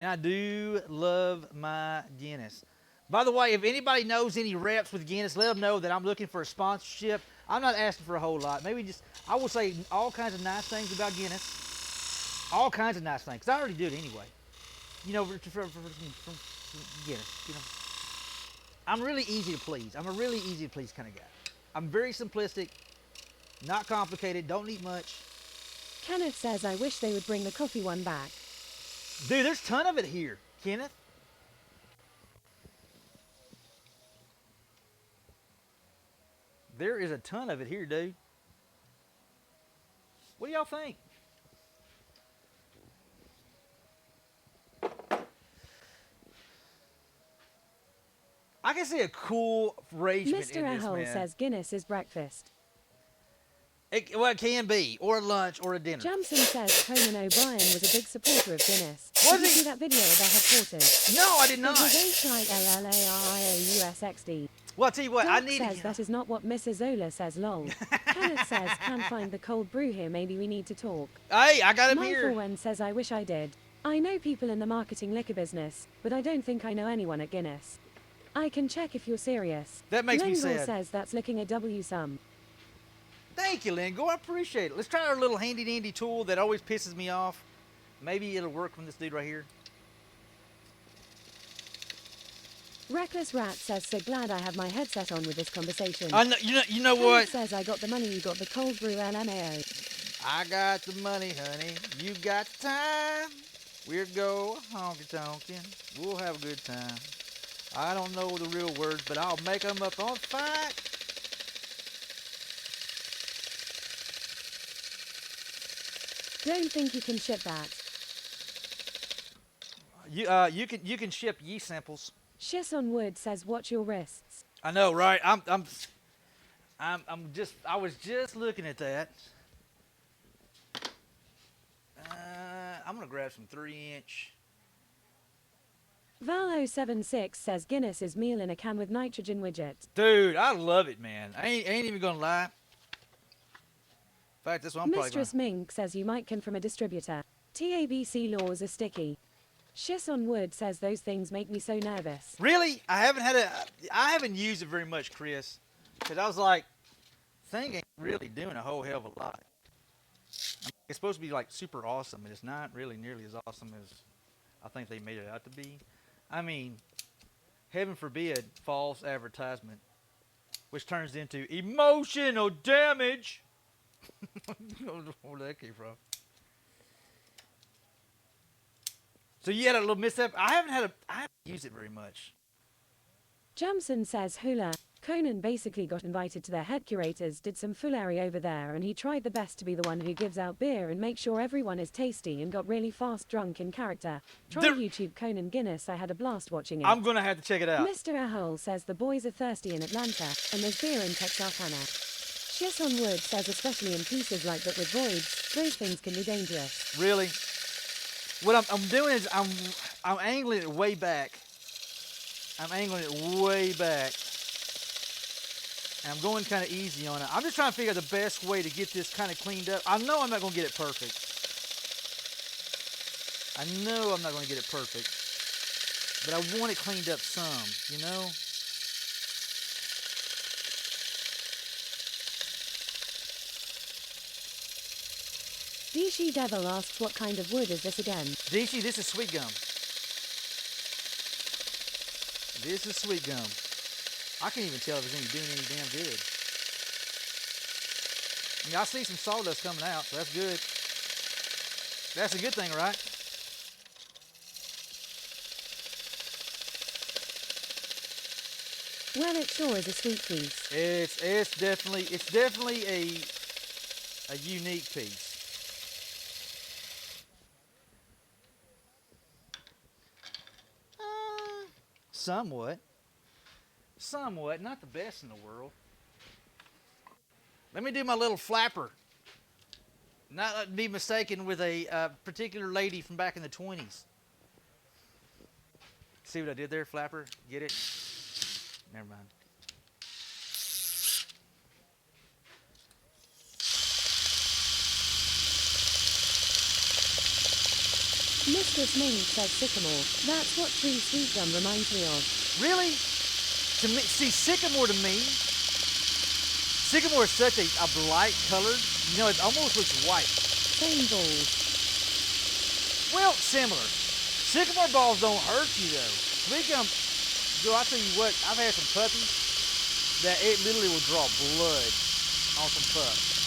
And I do love my Guinness. By the way, if anybody knows any reps with Guinness, let them know that I'm looking for a sponsorship. I'm not asking for a whole lot. Maybe just, I will say all kinds of nice things about Guinness. All kinds of nice things. 'Cause I already do it anyway. You know, from Guinness. You know, I'm really easy to please. I'm a really easy to please kind of guy. I'm very simplistic, not complicated, don't need much. Kenneth says, I wish they would bring the coffee one back. Dude, there's a ton of it here, Kenneth. There is a ton of it here, dude. What do y'all think? I can see a cool arrangement Mr. in this, Ahole man. says Guinness is breakfast. Well, it can be, or a lunch, or a dinner. Jamson says Conan O'Brien was a big supporter of Guinness. Was Did you he? see that video of their headquarters? No, I did It not. was HILLARIOUSXD. Well, I'll tell you what, I Doug need says to. that is not what Mrs. Ola says, lol. Kenneth says, can't find the cold brew here, maybe we need to talk. Hey, I got him My here. Forwen says, I wish I did. I know people in the marketing liquor business, but I don't think I know anyone at Guinness. I can check if you're serious. That makes me Lengor sad. says that's looking a W sum. Thank you, Lingo. I appreciate it. Let's try our little handy dandy tool that always pisses me off. Maybe it'll work from this dude right here. Reckless Rat says, so glad I have my headset on with this conversation. I know, you know Kenneth what? says, I got the money, you got the cold brew LMAO. I got the money, honey. You got the time. We'll go honky tonkin'. We'll have a good time. I don't know the real words, but I'll make them up on fight. Don't think you can ship that. You can ship yeast samples. Shiss on Wood says, watch your wrists. I know, right? I was just looking at that. I'm gonna grab some 3-inch. Val076 says Guinness is meal in a can with nitrogen widget. Dude, I love it, man. I ain't even gonna lie. In fact, that's what I'm Mistress Mink says you might can from a distributor. TABC laws are sticky. Shiss on Wood says those things make me so nervous. Really? I haven't used it very much, Chris. Because I was like, thing ain't really doing a whole hell of a lot. I mean, it's supposed to be like super awesome, and it's not really nearly as awesome as I think they made it out to be. I mean, heaven forbid, false advertisement, which turns into emotional damage. Where did that came from? So you had a little mishap. I haven't used it very much. Jamson says hula. Conan basically got invited to their head curators, did some foolery over there, and he tried the best to be the one who gives out beer and make sure everyone is tasty, and got really fast drunk in character. Try YouTube Conan Guinness, I had a blast watching it. I'm gonna have to check it out. Mr. Ahole says the boys are thirsty in Atlanta, and there's beer in Texarkana. Shiss on Wood says especially in pieces like that with voids, those things can be dangerous. Really? What I'm doing is I'm angling it way back. I'm angling it way back. And I'm going kind of easy on it. I'm just trying to figure out the best way to get this kind of cleaned up. I know I'm not going to get it perfect. I know I'm not going to get it perfect. But I want it cleaned up some, you know? Dishi Devil asks what kind of wood is this again? Dishi, this is sweet gum. This is sweet gum. I can't even tell if it's doing any damn good. I mean, I see some sawdust coming out, so that's good. That's a good thing, right? Well, it sure is a sweet piece. It's definitely a unique piece. Somewhat, not the best in the world. Let me do my little flapper. Not be mistaken with a particular lady from back in the 20s. See what I did there, flapper? Get it? Never mind. Mistress Ming says sycamore. That's what tree sweet gum reminds me of. Really? To me, see, sycamore is such a light colored. You know, it almost looks white. Same balls. Well, similar. Sycamore balls don't hurt you though. Sweet gum, Joe, I tell you what, I've had some puppies that it literally will draw blood on some pups.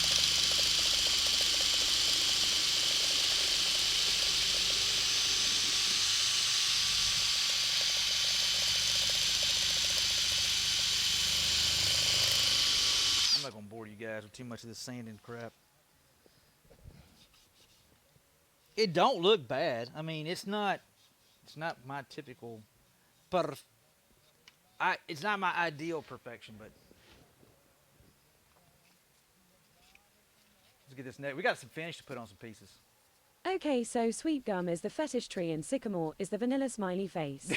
I'm not gonna bore you guys with too much of this sand and crap. It don't look bad. I mean, it's not my typical, it's not my ideal perfection, but let's get this next. We got some finish to put on some pieces. Okay, so sweet gum is the fetish tree and sycamore is the vanilla smiley face.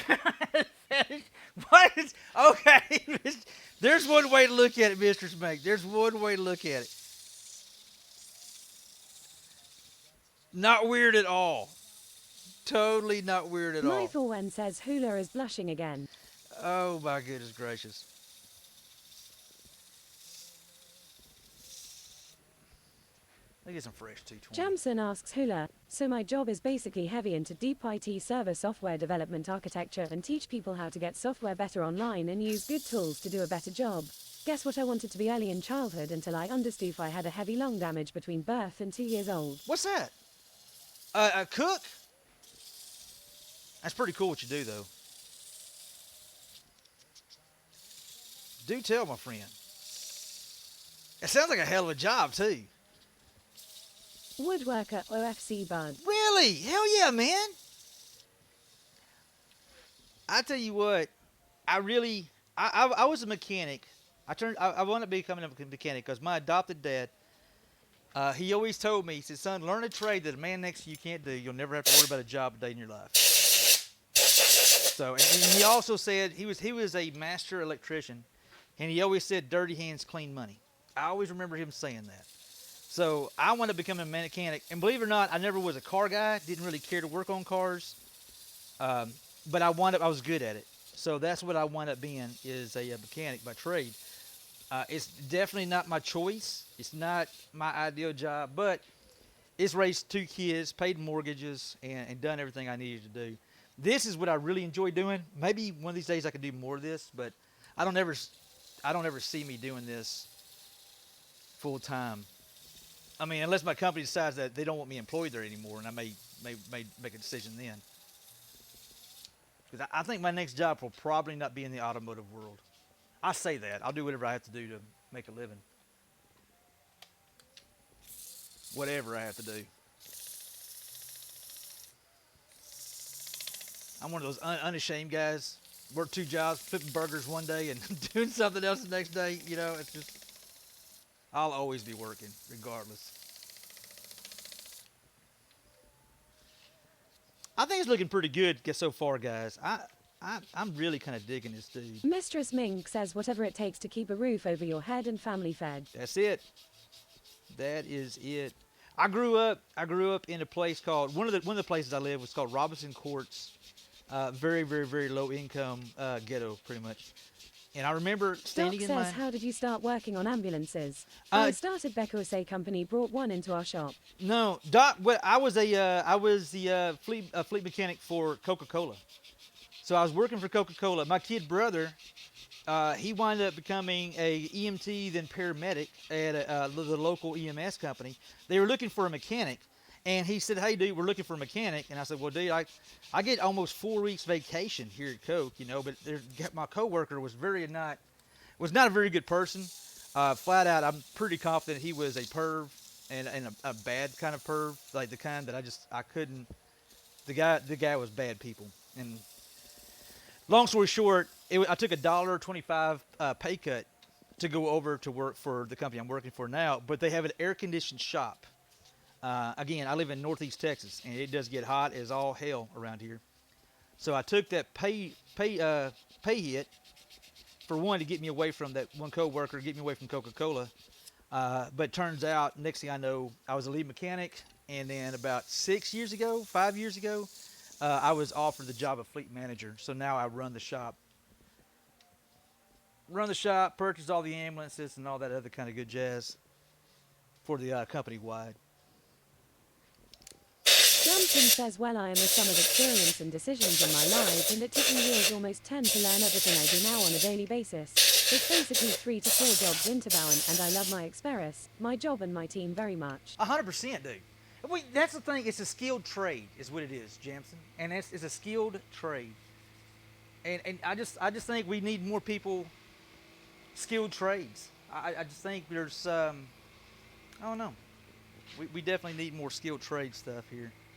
What is, okay, there's one way to look at it, Mistress Meg. There's one way to look at it. Not weird at all. Totally not weird at all. Mythorwen says Hula is blushing again. Oh my goodness gracious. Let me get some fresh 220. Jamson asks Hula, so my job is basically heavy into deep IT server software development architecture and teach people how to get software better online and use good tools to do a better job. Guess what I wanted to be early in childhood until I understood I had a heavy lung damage between birth and 2 years old. What's that? A cook? That's pretty cool what you do, though. Do tell, my friend. It sounds like a hell of a job, too. Woodworker OFC Bud. Really? Hell yeah, man. I tell you what, I was a mechanic. I wanted to become a mechanic because my adopted dad, he always told me, he said, son, learn a trade that a man next to you can't do. You'll never have to worry about a job a day in your life. So, and he also said he was a master electrician, and he always said, dirty hands, clean money. I always remember him saying that. So I wanted to become a mechanic, and believe it or not, I never was a car guy. Didn't really care to work on cars, but I was good at it. So that's what I wound up being, is a mechanic by trade. It's definitely not my choice. It's not my ideal job, but it's raised 2 kids, paid mortgages, and done everything I needed to do. This is what I really enjoy doing. Maybe one of these days I could do more of this, but I don't ever see me doing this full time. I mean, unless my company decides that they don't want me employed there anymore, and I may make a decision then. Because I think my next job will probably not be in the automotive world. I say that. I'll do whatever I have to do to make a living. Whatever I have to do. I'm one of those unashamed guys. Work 2 jobs, flipping burgers one day and doing something else the next day. You know, it's just, I'll always be working, regardless. I think it's looking pretty good so far, guys. I'm really kind of digging this dude. Mistress Mink says whatever it takes to keep a roof over your head and family fed. That's it. That is it. I grew up in a place called, one of the places I lived was called Robinson Courts. Very, very, very low income ghetto, pretty much. And I remember standing Doc in says, how did you start working on ambulances? I started Becco company, brought one into our shop. No, Doc. Well, I was the fleet mechanic for Coca-Cola. So I was working for Coca-Cola. My kid brother, he wound up becoming a EMT, then paramedic at the local EMS company. They were looking for a mechanic, and he said, "Hey, dude, we're looking for a mechanic." And I said, "Well, dude, I get almost 4 weeks vacation here at Coke, you know." But my coworker was not a very good person. Flat out, I'm pretty confident he was a perv and a bad kind of perv, like the kind that I couldn't. The guy was bad people. And long story short, I took a $1.25 pay cut to go over to work for the company I'm working for now. But they have an air-conditioned shop. Again, I live in Northeast Texas, and it does get hot as all hell around here. So I took that pay hit for one, to get me away from that one coworker, get me away from Coca-Cola. But turns out, next thing I know, I was a lead mechanic. And then about 6 years ago, 5 years ago, I was offered the job of fleet manager. So now I run the shop. Run the shop, purchase all the ambulances and all that other kind of good jazz for the company wide. Johnson says, well, I am the sum of experience and decisions in my life, and it took me years, almost 10, to learn everything I do now on a daily basis. It's basically 3 to 4 jobs interbound, and I love my experience, my job and my team very much. 100%, dude. That's the thing. It's a skilled trade, is what it is, Jamson, and it's a skilled trade. And I just think we need more people, skilled trades. I just think there's I don't know. We definitely need more skilled trade stuff here.